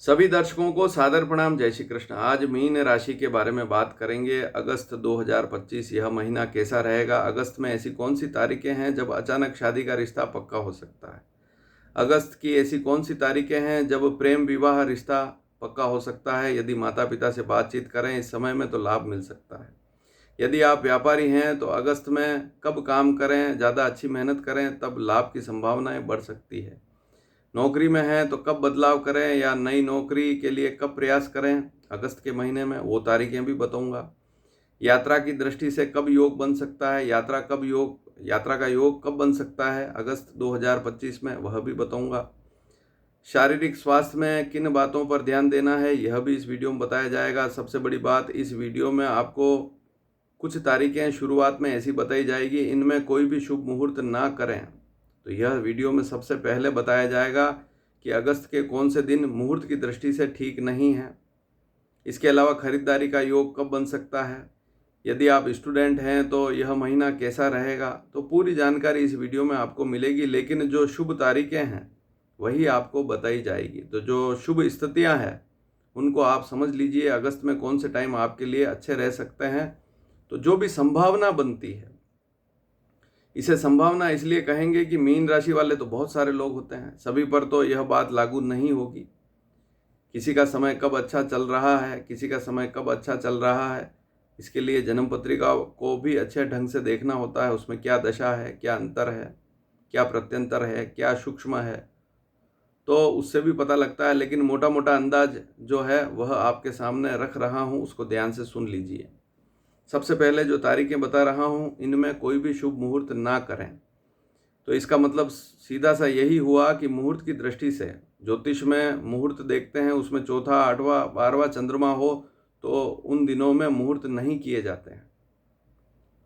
सभी दर्शकों को सादर प्रणाम। जय श्री कृष्ण। आज मीन राशि के बारे में बात करेंगे। अगस्त 2025 यह महीना कैसा रहेगा। अगस्त में ऐसी कौन सी तारीखें हैं जब अचानक शादी का रिश्ता पक्का हो सकता है। अगस्त की ऐसी कौन सी तारीखें हैं जब प्रेम विवाह रिश्ता पक्का हो सकता है। यदि माता पिता से बातचीत करें इस समय में तो लाभ मिल सकता है। यदि आप व्यापारी हैं तो अगस्त में कब काम करें, ज़्यादा अच्छी मेहनत करें तब लाभ की संभावनाएं बढ़ सकती है। नौकरी में हैं तो कब बदलाव करें या नई नौकरी के लिए कब प्रयास करें अगस्त के महीने में, वो तारीखें भी बताऊंगा। यात्रा की दृष्टि से कब योग बन सकता है, यात्रा का योग कब बन सकता है अगस्त 2025 में, वह भी बताऊंगा। शारीरिक स्वास्थ्य में किन बातों पर ध्यान देना है यह भी इस वीडियो में बताया जाएगा। सबसे बड़ी बात, इस वीडियो में आपको कुछ तारीखें शुरुआत में ऐसी बताई जाएगी, इनमें कोई भी शुभ मुहूर्त ना करें। तो यह वीडियो में सबसे पहले बताया जाएगा कि अगस्त के कौन से दिन मुहूर्त की दृष्टि से ठीक नहीं है। इसके अलावा खरीदारी का योग कब बन सकता है। यदि आप स्टूडेंट हैं तो यह महीना कैसा रहेगा। तो पूरी जानकारी इस वीडियो में आपको मिलेगी, लेकिन जो शुभ तारीखें हैं वही आपको बताई जाएगी। तो जो शुभ स्थितियां हैं उनको आप समझ लीजिए, अगस्त में कौन से टाइम आपके लिए अच्छे रह सकते हैं। तो जो भी संभावना बनती है, इसे संभावना इसलिए कहेंगे कि मीन राशि वाले तो बहुत सारे लोग होते हैं, सभी पर तो यह बात लागू नहीं होगी। किसी का समय कब अच्छा चल रहा है, किसी का समय कब अच्छा चल रहा है, इसके लिए जन्म पत्रिका को भी अच्छे ढंग से देखना होता है। उसमें क्या दशा है, क्या अंतर है, क्या प्रत्यंतर है, क्या सूक्ष्म है, तो उससे भी पता लगता है। लेकिन मोटा मोटा अंदाज जो है वह आपके सामने रख रहा हूँ, उसको ध्यान से सुन लीजिए। सबसे पहले जो तारीखें बता रहा हूँ इनमें कोई भी शुभ मुहूर्त ना करें। तो इसका मतलब सीधा सा यही हुआ कि मुहूर्त की दृष्टि से ज्योतिष में मुहूर्त देखते हैं, उसमें चौथा, आठवां, 12वां चंद्रमा हो तो उन दिनों में मुहूर्त नहीं किए जाते हैं।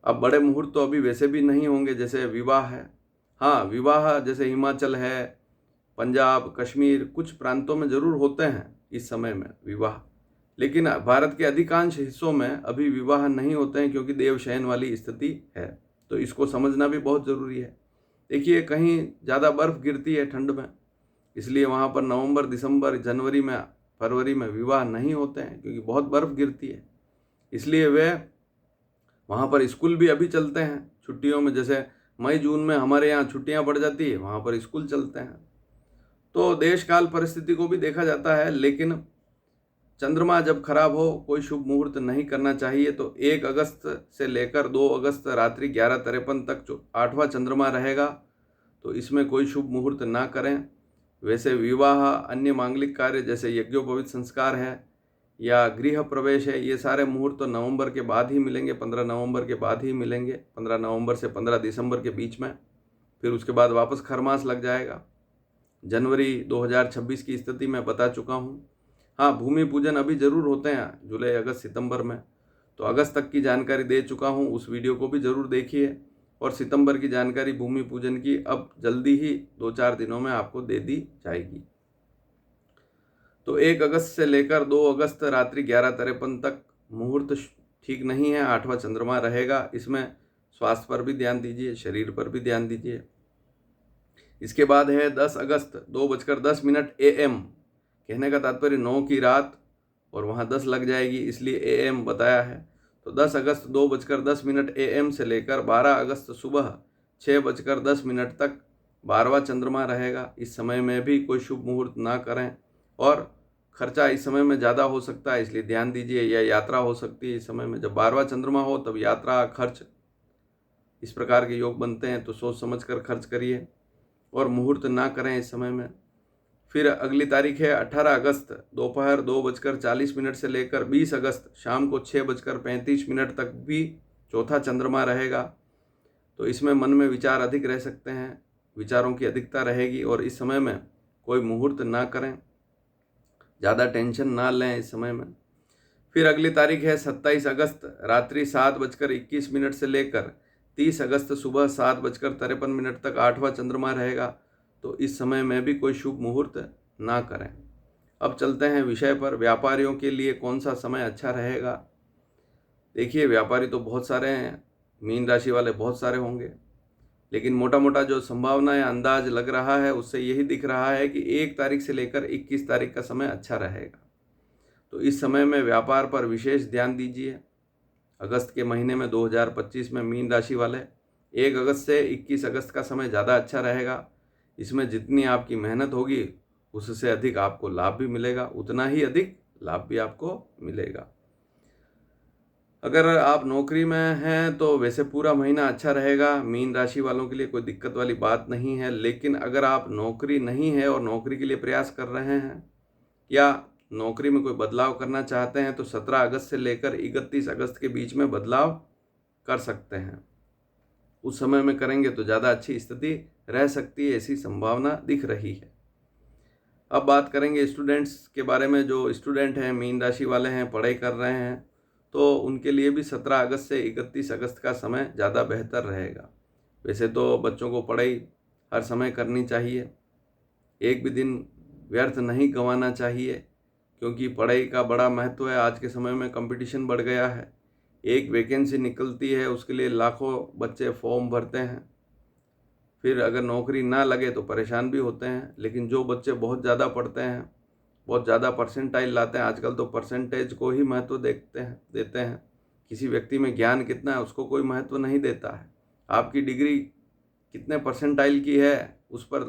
अब बड़े मुहूर्त तो अभी वैसे भी नहीं होंगे, जैसे विवाह है। हाँ, विवाह जैसे हिमाचल है, पंजाब, कश्मीर, कुछ प्रांतों में जरूर होते हैं इस समय में विवाह, लेकिन भारत के अधिकांश हिस्सों में अभी विवाह नहीं होते हैं क्योंकि देवशयन वाली स्थिति है। तो इसको समझना भी बहुत ज़रूरी है। देखिए, कहीं ज़्यादा बर्फ़ गिरती है ठंड में, इसलिए वहाँ पर नवंबर, दिसंबर, जनवरी में, फरवरी में विवाह नहीं होते हैं क्योंकि बहुत बर्फ़ गिरती है। इसलिए वे वहाँ पर स्कूल भी अभी चलते हैं छुट्टियों में। जैसे मई जून में हमारे यहाँ छुट्टियाँ पड़ जाती है, वहाँ पर स्कूल चलते हैं। तो देश काल परिस्थिति को भी देखा जाता है, लेकिन चंद्रमा जब खराब हो कोई शुभ मुहूर्त नहीं करना चाहिए। तो 1 अगस्त से लेकर 2 अगस्त रात्रि 11:53 तक जो 8वां चंद्रमा रहेगा, तो इसमें कोई शुभ मुहूर्त ना करें। वैसे विवाह, अन्य मांगलिक कार्य जैसे यज्ञोपवीत संस्कार है या गृह प्रवेश है, ये सारे मुहूर्त तो नवंबर के बाद ही मिलेंगे, 15 नवंबर के बाद ही मिलेंगे, 15 नवंबर से 15 दिसंबर के बीच में। फिर उसके बाद वापस खरमास लग जाएगा। जनवरी 2026 की स्थिति मैं बता चुका हूँ। हाँ, भूमि पूजन अभी ज़रूर होते हैं जुलाई, अगस्त, सितंबर में। तो अगस्त तक की जानकारी दे चुका हूँ, उस वीडियो को भी ज़रूर देखिए। और सितंबर की जानकारी भूमि पूजन की अब जल्दी ही 2-4 दिनों में आपको दे दी जाएगी। तो 1 अगस्त से लेकर 2 अगस्त रात्रि 11:53 तक मुहूर्त ठीक नहीं है, 8वां चंद्रमा रहेगा। इसमें स्वास्थ्य पर भी ध्यान दीजिए, शरीर पर भी ध्यान दीजिए। इसके बाद है 10 अगस्त 2:10 AM। कहने का तात्पर्य 9 की रात और वहाँ 10 लग जाएगी, इसलिए AM बताया है। तो 10 अगस्त 2:10 AM से लेकर 12 अगस्त सुबह 6:10 तक 12वां चंद्रमा रहेगा। इस समय में भी कोई शुभ मुहूर्त ना करें, और खर्चा इस समय में ज़्यादा हो सकता है, इसलिए ध्यान दीजिए। या यात्रा हो सकती है इस समय में, जब 12वां चंद्रमा हो तब यात्रा, खर्च, इस प्रकार के योग बनते हैं। तो सोच समझ कर खर्च करिए और मुहूर्त ना करें इस समय में। फिर अगली तारीख है 18 अगस्त दोपहर 2:40 से लेकर 20 अगस्त शाम को 6:35 तक भी चौथा चंद्रमा रहेगा। तो इसमें मन में विचार अधिक रह सकते हैं, विचारों की अधिकता रहेगी, और इस समय में कोई मुहूर्त ना करें, ज़्यादा टेंशन ना लें इस समय में। फिर अगली तारीख है 27 अगस्त रात्रि 7:21 से लेकर 30 अगस्त सुबह 7:53 तक 8वां चंद्रमा रहेगा। तो इस समय में भी कोई शुभ मुहूर्त ना करें। अब चलते हैं विषय पर, व्यापारियों के लिए कौन सा समय अच्छा रहेगा। देखिए, व्यापारी तो बहुत सारे हैं, मीन राशि वाले बहुत सारे होंगे, लेकिन मोटा मोटा जो संभावना या अंदाज लग रहा है उससे यही दिख रहा है कि 1 तारीख से लेकर 21 तारीख का समय अच्छा रहेगा। तो इस समय में व्यापार पर विशेष ध्यान दीजिए। अगस्त के महीने में 2025 में मीन राशि वाले 1 अगस्त से 21 अगस्त का समय ज़्यादा अच्छा रहेगा। इसमें जितनी आपकी मेहनत होगी उससे अधिक आपको लाभ भी मिलेगा, उतना ही अधिक लाभ भी आपको मिलेगा। अगर आप नौकरी में हैं तो वैसे पूरा महीना अच्छा रहेगा, मीन राशि वालों के लिए कोई दिक्कत वाली बात नहीं है। लेकिन अगर आप नौकरी नहीं है और नौकरी के लिए प्रयास कर रहे हैं या नौकरी में कोई बदलाव करना चाहते हैं तो 17 अगस्त से लेकर 31 अगस्त के बीच में बदलाव कर सकते हैं। उस समय में करेंगे तो ज़्यादा अच्छी स्थिति रह सकती है, ऐसी संभावना दिख रही है। अब बात करेंगे स्टूडेंट्स के बारे में। जो स्टूडेंट हैं, मीन राशि वाले हैं, पढ़ाई कर रहे हैं, तो उनके लिए भी 17 अगस्त से 31 अगस्त का समय ज़्यादा बेहतर रहेगा। वैसे तो बच्चों को पढ़ाई हर समय करनी चाहिए, एक भी दिन व्यर्थ नहीं गंवाना चाहिए, क्योंकि पढ़ाई का बड़ा महत्व है। आज के समय में कंपटीशन बढ़ गया है, एक वैकेंसी निकलती है उसके लिए लाखों बच्चे फॉर्म भरते हैं, फिर अगर नौकरी ना लगे तो परेशान भी होते हैं। लेकिन जो बच्चे बहुत ज़्यादा पढ़ते हैं, बहुत ज़्यादा परसेंटाइल लाते हैं, आजकल तो परसेंटेज को ही महत्व देते हैं। किसी व्यक्ति में ज्ञान कितना है उसको कोई महत्व नहीं देता है, आपकी डिग्री कितने परसेंटाइल की है उस पर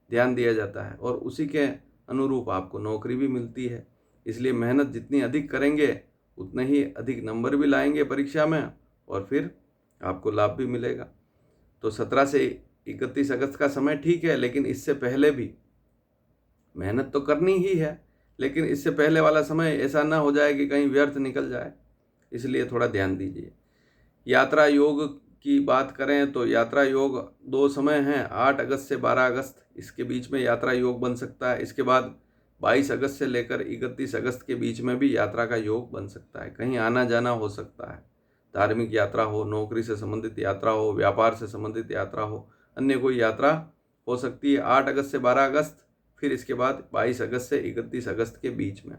ध्यान दिया जाता है और उसी के अनुरूप आपको नौकरी भी मिलती है। इसलिए मेहनत जितनी अधिक करेंगे उतने ही अधिक नंबर भी लाएंगे परीक्षा में और फिर आपको लाभ भी मिलेगा। तो 17 से 31 अगस्त का समय ठीक है, लेकिन इससे पहले भी मेहनत तो करनी ही है, लेकिन इससे पहले वाला समय ऐसा ना हो जाए कि कहीं व्यर्थ निकल जाए, इसलिए थोड़ा ध्यान दीजिए। यात्रा योग की बात करें तो यात्रा योग 2 समय हैं, 8 अगस्त से 12 अगस्त, इसके बीच में यात्रा योग बन सकता है। इसके बाद 22 अगस्त से लेकर 31 अगस्त के बीच में भी यात्रा का योग बन सकता है। कहीं आना जाना हो सकता है, धार्मिक यात्रा हो, नौकरी से संबंधित यात्रा हो, व्यापार से संबंधित यात्रा हो, अन्य कोई यात्रा हो सकती है 8 अगस्त से 12 अगस्त, फिर इसके बाद 22 अगस्त से 31 अगस्त के बीच में।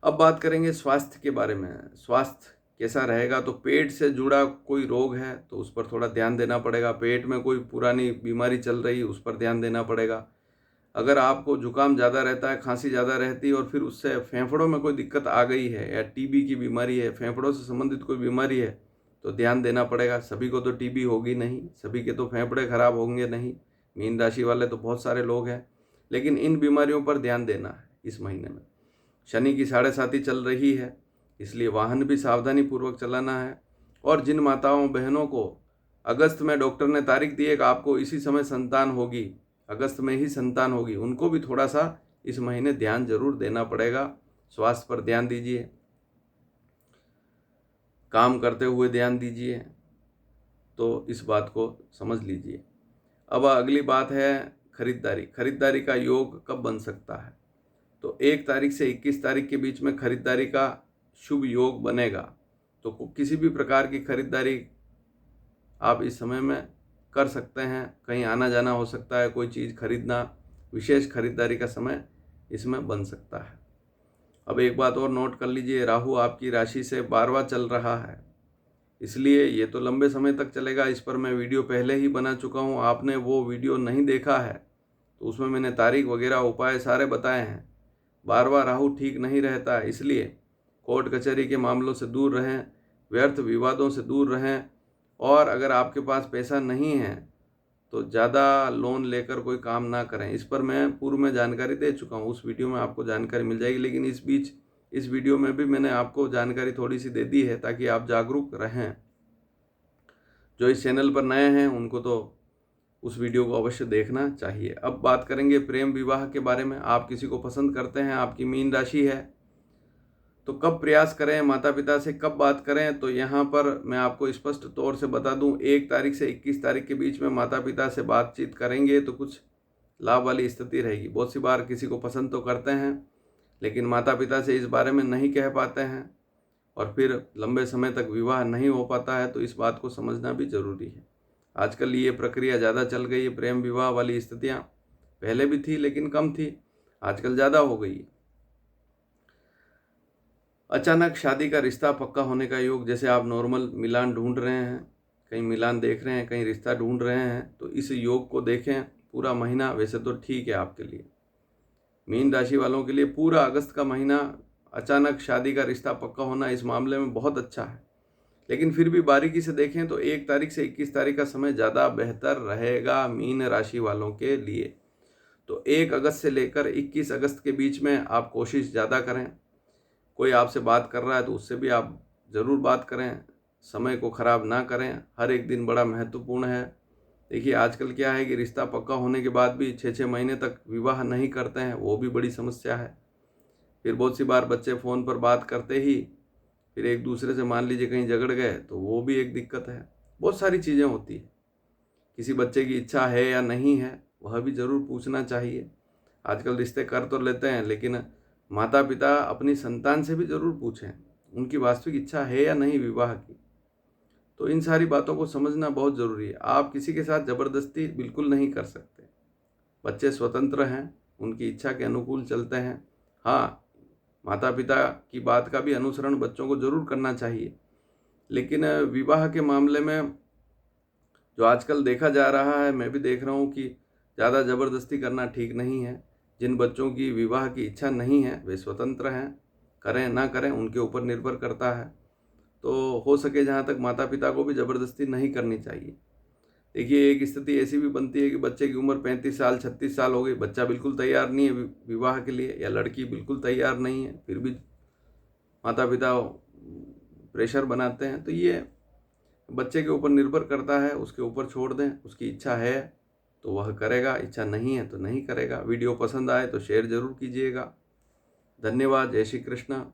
अब बात करेंगे स्वास्थ्य के बारे में। स्वास्थ्य कैसा रहेगा, तो पेट से जुड़ा कोई रोग है तो उस पर थोड़ा ध्यान देना पड़ेगा। पेट में कोई पुरानी बीमारी चल रही है उस पर ध्यान देना पड़ेगा। अगर आपको जुकाम ज़्यादा रहता है, खांसी ज़्यादा रहती है और फिर उससे फेफड़ों में कोई दिक्कत आ गई है या टीबी की बीमारी है, फेफड़ों से संबंधित कोई बीमारी है, तो ध्यान देना पड़ेगा। सभी को तो टीबी होगी नहीं, सभी के तो फेफड़े खराब होंगे नहीं, मीन राशि वाले तो बहुत सारे लोग हैं, लेकिन इन बीमारियों पर ध्यान देना है इस महीने में। शनि की 7.5 चल रही है, इसलिए वाहन भी सावधानी पूर्वक चलाना है। और जिन माताओं बहनों को अगस्त में डॉक्टर ने तारीख दी है कि आपको इसी समय संतान होगी, अगस्त में ही संतान होगी, उनको भी थोड़ा सा इस महीने ध्यान जरूर देना पड़ेगा। स्वास्थ्य पर ध्यान दीजिए, काम करते हुए ध्यान दीजिए, तो इस बात को समझ लीजिए। अब अगली बात है खरीदारी। खरीदारी का योग कब बन सकता है, तो 1 तारीख से 21 तारीख के बीच में खरीदारी का शुभ योग बनेगा। तो किसी भी प्रकार की खरीदारी आप इस समय में कर सकते हैं, कहीं आना जाना हो सकता है, कोई चीज़ खरीदना, विशेष खरीदारी का समय इसमें बन सकता है। अब एक बात और नोट कर लीजिए, राहु आपकी राशि से 12वां चल रहा है, इसलिए ये तो लंबे समय तक चलेगा। इस पर मैं वीडियो पहले ही बना चुका हूँ, आपने वो वीडियो नहीं देखा है तो उसमें मैंने तारीख वगैरह उपाय सारे बताए हैं। 12वां राहु ठीक नहीं रहता है, इसलिए कोर्ट कचहरी के मामलों से दूर रहें, व्यर्थ विवादों से दूर रहें, और अगर आपके पास पैसा नहीं है तो ज़्यादा लोन लेकर कोई काम ना करें। इस पर मैं पूर्व में जानकारी दे चुका हूँ, उस वीडियो में आपको जानकारी मिल जाएगी। लेकिन इस बीच इस वीडियो में भी मैंने आपको जानकारी थोड़ी सी दे दी है ताकि आप जागरूक रहें। जो इस चैनल पर नए हैं उनको तो उस वीडियो को अवश्य देखना चाहिए। अब बात करेंगे प्रेम विवाह के बारे में। आप किसी को पसंद करते हैं, आपकी मीन राशि है, तो कब प्रयास करें, माता पिता से कब बात करें, तो यहाँ पर मैं आपको स्पष्ट तौर से बता दूं, 1 तारीख से 21 तारीख के बीच में माता पिता से बातचीत करेंगे तो कुछ लाभ वाली स्थिति रहेगी। बहुत सी बार किसी को पसंद तो करते हैं लेकिन माता पिता से इस बारे में नहीं कह पाते हैं और फिर लंबे समय तक विवाह नहीं हो पाता है, तो इस बात को समझना भी जरूरी है। आजकल ये प्रक्रिया ज़्यादा चल गई है, प्रेम विवाह वाली स्थितियाँ पहले भी थी लेकिन कम थी, आजकल ज़्यादा हो गई है। अचानक शादी का रिश्ता पक्का होने का योग, जैसे आप नॉर्मल मिलान ढूंढ रहे हैं, कहीं मिलान देख रहे हैं, कहीं रिश्ता ढूंढ रहे हैं, तो इस योग को देखें। पूरा महीना वैसे तो ठीक है आपके लिए। मीन राशि वालों के लिए पूरा अगस्त का महीना अचानक शादी का रिश्ता पक्का होना इस मामले में बहुत अच्छा है। लेकिन फिर भी बारीकी से देखें तो 1 तारीख से 21 तारीख का समय ज़्यादा बेहतर रहेगा मीन राशि वालों के लिए। तो 1 अगस्त से लेकर 21 अगस्त के बीच में आप कोशिश ज़्यादा करें। कोई आपसे बात कर रहा है तो उससे भी आप ज़रूर बात करें, समय को ख़राब ना करें। हर एक दिन बड़ा महत्वपूर्ण है। देखिए आजकल क्या है कि रिश्ता पक्का होने के बाद भी 6-6 महीने तक विवाह नहीं करते हैं, वो भी बड़ी समस्या है। फिर बहुत सी बार बच्चे फ़ोन पर बात करते ही फिर एक दूसरे से मान लीजिए कहीं झगड़ गए, तो वो भी एक दिक्कत है। बहुत सारी चीज़ें होती हैं। किसी बच्चे की इच्छा है या नहीं है, वह भी ज़रूर पूछना चाहिए। आजकल रिश्ते कर तो लेते हैं, लेकिन माता पिता अपनी संतान से भी ज़रूर पूछें, उनकी वास्तविक इच्छा है या नहीं विवाह की। तो इन सारी बातों को समझना बहुत ज़रूरी है। आप किसी के साथ ज़बरदस्ती बिल्कुल नहीं कर सकते। बच्चे स्वतंत्र हैं, उनकी इच्छा के अनुकूल चलते हैं। हाँ, माता पिता की बात का भी अनुसरण बच्चों को ज़रूर करना चाहिए। लेकिन विवाह के मामले में जो आजकल देखा जा रहा है, मैं भी देख रहा हूँ कि ज़्यादा ज़बरदस्ती करना ठीक नहीं है। जिन बच्चों की विवाह की इच्छा नहीं है, वे स्वतंत्र हैं, करें ना करें उनके ऊपर निर्भर करता है। तो हो सके जहाँ तक माता पिता को भी ज़बरदस्ती नहीं करनी चाहिए। देखिए एक स्थिति ऐसी भी बनती है कि बच्चे की उम्र 35 साल 36 साल हो गई, बच्चा बिल्कुल तैयार नहीं है विवाह के लिए, या लड़की बिल्कुल तैयार नहीं है, फिर भी माता पिता प्रेशर बनाते हैं। तो ये बच्चे के ऊपर निर्भर करता है, उसके ऊपर छोड़ दें। उसकी इच्छा है तो वह करेगा, इच्छा नहीं है तो नहीं करेगा। वीडियो पसंद आए तो शेयर ज़रूर कीजिएगा। धन्यवाद। जय श्री कृष्ण।